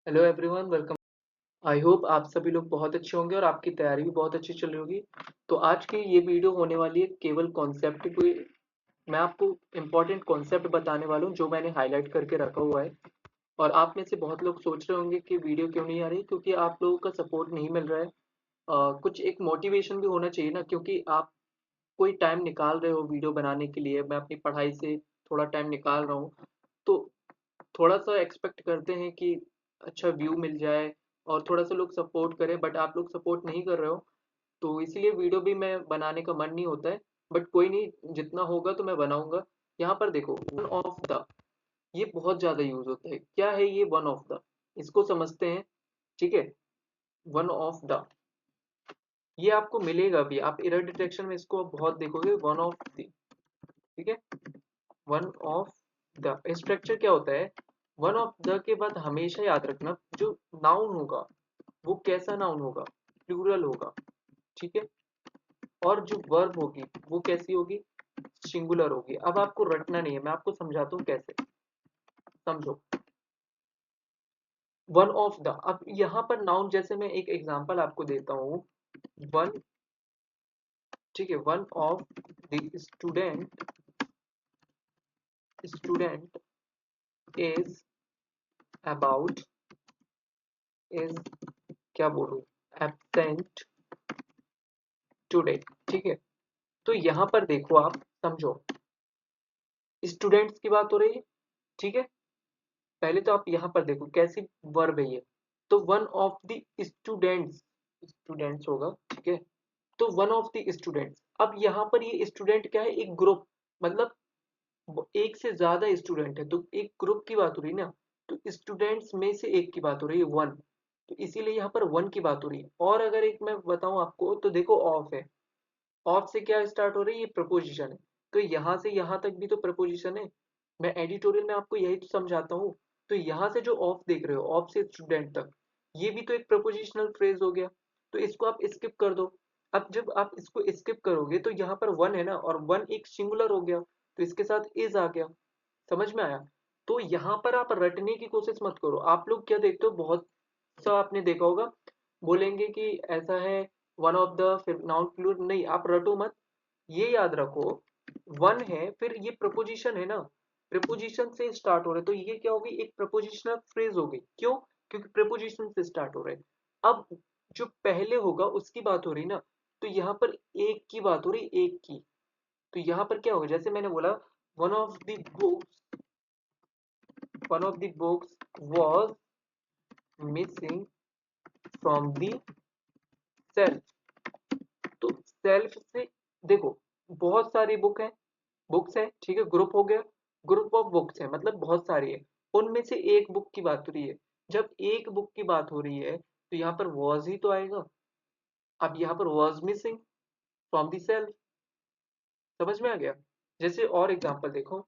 Hello everyone, welcome. I hope आप सभी लोग बहुत अच्छे होंगे और आपकी तैयारी भी बहुत अच्छी चल रही होगी। तो आज की ये वीडियो होने वाली है केवल कॉन्सेप्ट पे। मैं आपको इम्पोर्टेंट कॉन्सेप्ट बताने वाला हूँ जो मैंने हाईलाइट करके रखा हुआ है। और आप में से बहुत लोग सोच रहे होंगे कि वीडियो क्यों नहीं आ रही, क्योंकि आप लोगों का सपोर्ट नहीं मिल रहा है। कुछ एक मोटिवेशन भी होना चाहिए ना, क्योंकि आप कोई टाइम निकाल रहे हो वीडियो बनाने के लिए। मैं अपनी पढ़ाई से थोड़ा टाइम निकाल रहा हूँ, तो थोड़ा-सा एक्सपेक्ट करते हैं कि अच्छा व्यू मिल जाए और थोड़ा-सा लोग सपोर्ट करें, बट आप लोग सपोर्ट नहीं कर रहे हो, तो इसीलिए वीडियो भी मैं बनाने का मन नहीं होता है। बट कोई नहीं, जितना होगा तो मैं बनाऊँगा। यहाँ पर देखो, वन ऑफ द, ये बहुत ज़्यादा यूज़ होता है। क्या है ये वन ऑफ द? इसको समझते हैं, ठीक है? वन ऑफ द, ये आपको मिलेगा भी, आप एरर डिटेक्शन में इसको बहुत देखोगे। वन ऑफ द, ठीक है? वन ऑफ द स्ट्रक्चर क्या होता है? वन ऑफ द के बाद हमेशा याद रखना, जो नाउन होगा वो कैसा नाउन होगा? प्लूरल होगा, ठीक है? और जो वर्ब होगी वो कैसी होगी? सिंगुलर होगी। अब आपको रटना नहीं है, मैं आपको समझाता हूँ कैसे। समझो, वन ऑफ द। अब यहाँ पर नाउन, जैसे मैं एक एग्जांपल आपको देता हूँ। वन, ठीक है, one of the student, student is about, is, क्या बोलूं, एब्सेंट टुडे, ठीक है? तो यहाँ पर देखो, आप समझो, स्टूडेंट्स की बात हो रही है, ठीक है? पहले तो आप यहाँ पर देखो कैसी वर्ब है ये। तो one of the students, students होगा, ठीक है? तो वन ऑफ द स्टूडेंट्स, अब यहाँ पर ये स्टूडेंट क्या है? एक ग्रुप, मतलब एक से ज्यादा स्टूडेंट है, तो एक ग्रुप की बात हो रही है ना। तो स्टूडेंट्स में से एक की बात हो रही है, वन। तो इसीलिए यहाँ पर वन की बात हो रही है। और अगर एक मैं बताऊं आपको, तो देखो ऑफ है। ऑफ से क्या स्टार्ट हो रही है? ये प्रपोजिशन है। तो यहाँ से यहाँ तक भी तो प्रपोजिशन है। मैं एडिटोरियल में आपको यही तो समझाता हूँ। तो यहाँ से जो ऑफ देख रहे हो, ऑफ से स्टूडेंट तक, ये भी तो एक प्रपोजिशनल फ्रेज हो गया। तो इसको आप स्किप कर दो। अब जब आप इसको स्किप करोगे तो यहाँ पर वन है ना, और वन एक सिंगुलर हो गया, तो इसके साथ इज आ गया। समझ में आया? तो यहाँ पर आप रटने की कोशिश मत करो। आप लोग क्या देखते हो, बहुत सा आपने देखा होगा, बोलेंगे कि ऐसा है, वन ऑफ द, फिर नाउन प्लूरल। नहीं, आप रटो मत, ये याद रखो। वन है, फिर ये प्रपोजिशन है ना, प्रपोजिशन से स्टार्ट हो रहे, तो ये क्या होगी? एक प्रपोजिशनल फ्रेज होगी। क्यों? क्योंकि प्रपोजिशन से स्टार्ट हो रहे। अब जो पहले होगा उसकी बात हो रही ना, तो यहाँ पर एक की बात हो रही, एक की। तो यहाँ पर क्या होगा? जैसे मैंने बोला, one of the books, one of the books was missing from the self। तो सेल्फ से देखो, बहुत सारी बुक है, बुक्स है, ठीक है? ग्रुप हो गया, ग्रुप ऑफ बुक्स है, मतलब बहुत सारी है। उनमें से एक बुक की बात हो रही है। जब एक बुक की बात हो रही है तो यहाँ पर वॉज ही तो आएगा। अब यहाँ पर was missing from the self. समझ में आ गया? जैसे और एग्जांपल देखो,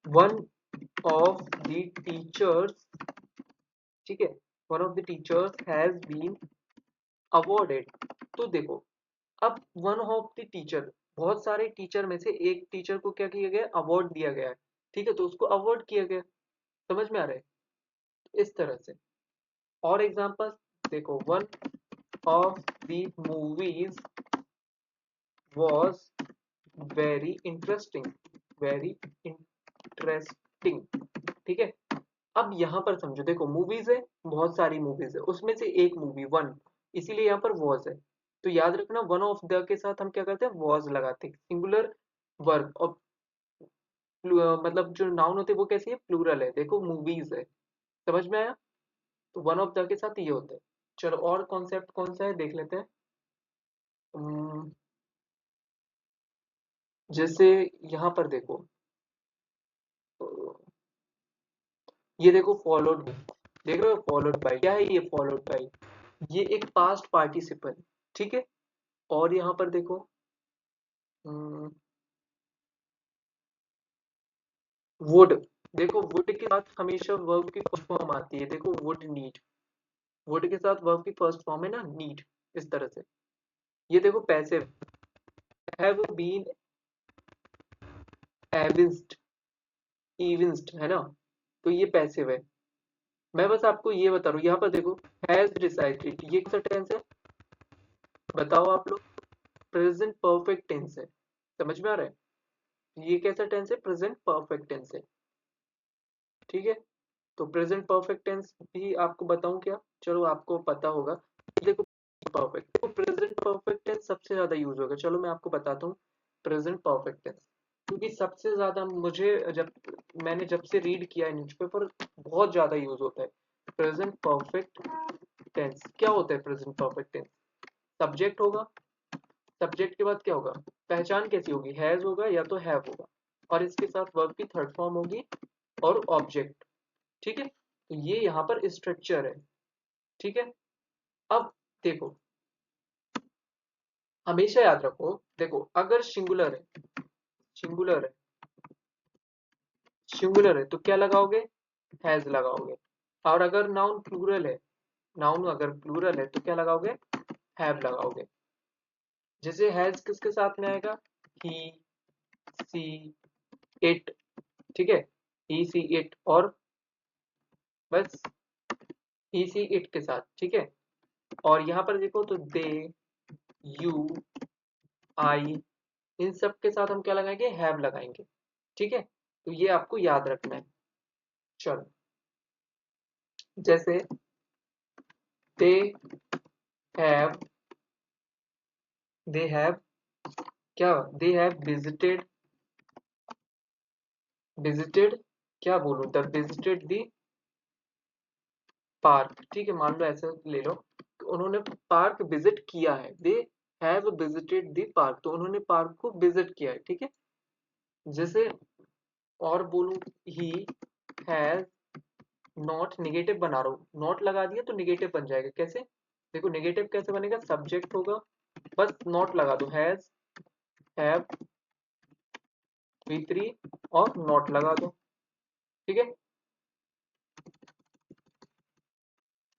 वन ऑफ द टीचर्स, ठीक है, one of the teachers has been awarded. तो देखो, अब वन ऑफ द टीचर, बहुत सारे टीचर में से एक टीचर को क्या किया गया? अवार्ड दिया गया है, ठीक है? तो उसको अवार्ड किया गया। समझ में आ रहा है? इस तरह से। और एग्जांपल्स देखो, one of the movies was very interesting, very interesting, ठीक है? अब यहाँ पर समझो, देखो मूवीज है, बहुत सारी मूवीज है, उसमें से एक मूवी वन, इसीलिए यहाँ पर वॉज है। तो याद रखना, वन ऑफ द के साथ हम क्या करते हैं? वॉज लगाते हैं, सिंगुलर वर्ब। और मतलब जो नाउन होते हैं वो कैसी है? प्लूरल है। देखो मूवीज है। समझ में आया? तो वन ऑफ द के साथ ये होता है। चलो, और कॉन्सेप्ट कौन सा है देख लेते हैं। उम्म, जैसे यहाँ पर देखो, अ, ये देखो फॉलोड, देख रहे हो? फॉलोड बाय, क्या है ये? फॉलोड बाय, ये एक पास्ट पार्टिसिपल, ठीक है? और यहाँ पर देखो, वुड, देखो वुड के साथ हमेशा वर्ब की फर्स्ट फॉर्म आती है। देखो वुड नीड, वुड के साथ वर्ब की फर्स्ट फॉर्म है ना, नीड। इस तरह से। ये देखो पैसिव, हैव बीन एविंस्ड, इविंस्ड, है ना? तो ये पैसिव है। मैं बस आपको ये बता रहा हूँ, यहाँ पर देखो हैज डिसाइडेड, ये किसका टेंस है बताओ आप लोग? प्रेजेंट परफेक्ट टेंस है। समझ में आ रहा है? ये कैसा टेंस है? प्रेजेंट परफेक्ट टेंस है। ठीक है, तो प्रेजेंट परफेक्ट टेंस भी आपको बताऊं क्या? चलो आपको पता होगा। देखो परफेक्ट, तो प्रेजेंट परफेक्ट टेंस सबसे ज्यादा यूज होगा। चलो मैं आपको बताता हूँ प्रेजेंट परफेक्ट टेंस, क्योंकि सबसे ज्यादा मुझे जब से रीड किया है न्यूज़पेपर, बहुत ज्यादा यूज होता है प्रेजेंट परफेक्ट टेंस। क्या होता है प्रेजेंट परफेक्ट टेंस? सब्जेक्ट होगा, सब्जेक्ट के बाद क्या होगा? पहचान कैसी होगी? हैज होगा या तो हैव होगा, और इसके साथ वर्ब की थर्ड फॉर्म होगी और ऑब्जेक्ट। ठीक है, तो ये यहाँ पर स्ट्रक्चर है। ठीक है, अब देखो हमेशा याद रखो, देखो अगर सिंगुलर है, सिंगुलर है, सिंगुलर है तो क्या लगाओगे? हैज लगाओगे। और अगर नाउन प्लूरल है, नाउन अगर प्लूरल है तो क्या लगाओगे? हैव लगाओगे। जैसे हैज किसके साथ में आएगा? ही, सी, इट। ठीक है, ही, सी, इट, और बस ही, सी, इट के साथ। ठीक है, और यहाँ पर देखो तो दे, यू, आई, इन सब के साथ हम क्या लगाएंगे? हैव लगाएंगे। ठीक है, तो ये आपको याद रखना है। चलो, जैसे दे हैव, दे हैव क्या, दे हैव विजिटेड, विजिटेड क्या बोलूं, द विजिटेड दी पार्क। ठीक है, मान लो ऐसे ले लो, तो उन्होंने पार्क विजिट किया है, they have visited the park, तो उन्होंने पार्क को विजिट किया है। ठीक है, जैसे और बोलूं, ही हैज नॉट, निगेटिव बना रहा हूँ, नॉट लगा दिया तो निगेटिव बन जाएगा। कैसे? देखो निगेटिव कैसे बनेगा? सब्जेक्ट होगा, बस नॉट लगा दो, हैज, हैव, V3 और नॉट लगा दो। ठीक है,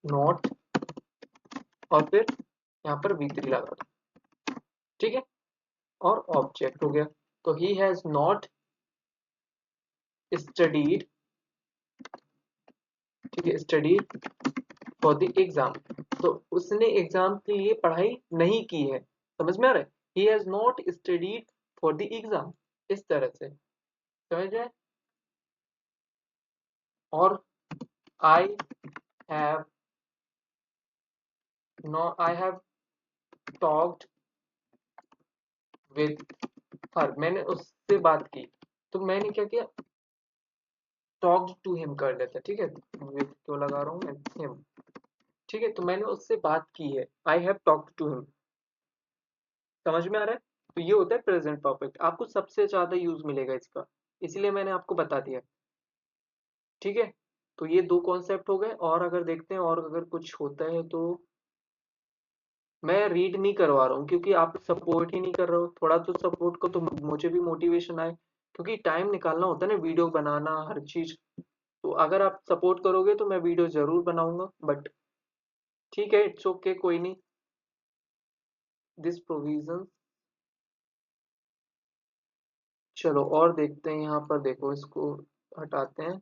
नॉट, और फिर यहाँ पर V3 लगा दो। ठीक है, और ऑब्जेक्ट हो गया। तो ही हैज नॉट स्टडीड, ठीक है, स्टडीड फॉर द एग्जाम, तो उसने एग्जाम के लिए पढ़ाई नहीं की है। समझ में आ रहा है? He has not studied for the exam, इस तरह से समझ जाए। और I have, no I have talked with her, मैंने उससे बात की, तो मैंने क्या किया? टॉक्ड टू हिम कर लेते। ठीक है, विद क्यों लगा रहा हूँ मैं? हिम। ठीक है, तो मैंने उससे बात की है, I have talked to him. समझ में आ रहा है? तो ये होता है प्रेजेंट परफेक्ट, आपको सबसे ज्यादा यूज मिलेगा इसका, इसलिए मैंने आपको बता दिया। ठीक है, तो ये दो कॉन्सेप्ट हो गए, और अगर देखते हैं और अगर कुछ होता है तो मैं रीड नहीं करवा रहा हूँ, क्योंकि आप सपोर्ट ही नहीं कर रहे हो। थोड़ा तो सपोर्ट को तो मुझे भी मोटिवेशन आए, क्योंकि टाइम निकालना होता है ना, वीडियो बनाना हर चीज। तो अगर आप सपोर्ट करोगे तो मैं वीडियो जरूर बनाऊंगा, बट ठीक है, इट्स ओके, कोई नहीं। दिस प्रोविजन, चलो और देखते हैं। यहाँ पर देखो, इसको हटाते हैं।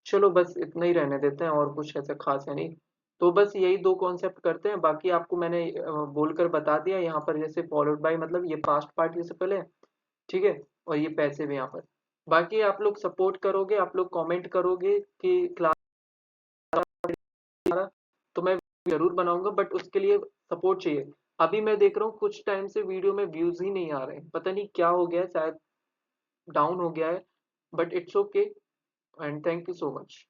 चलो बस इतना ही रहने देते हैं, और कुछ ऐसा खास है नहीं। तो बस यही दो कॉन्सेप्ट करते हैं, बाकी आपको मैंने बोलकर बता दिया। यहाँ पर जैसे फॉलोड बाय, मतलब ये पास्ट पार्ट से पहले, ठीक है, और ये पैसे भी यहाँ पर। बाकी आप लोग सपोर्ट करोगे, आप लोग कमेंट करोगे कि क्लास, तो मैं जरूर बनाऊंगा, बट उसके लिए सपोर्ट चाहिए। अभी मैं देख रहा हूँ कुछ टाइम से वीडियो में व्यूज ही नहीं आ रहे हैं, पता नहीं क्या हो गया है, शायद डाउन हो गया है, but it's okay, and thank you so much.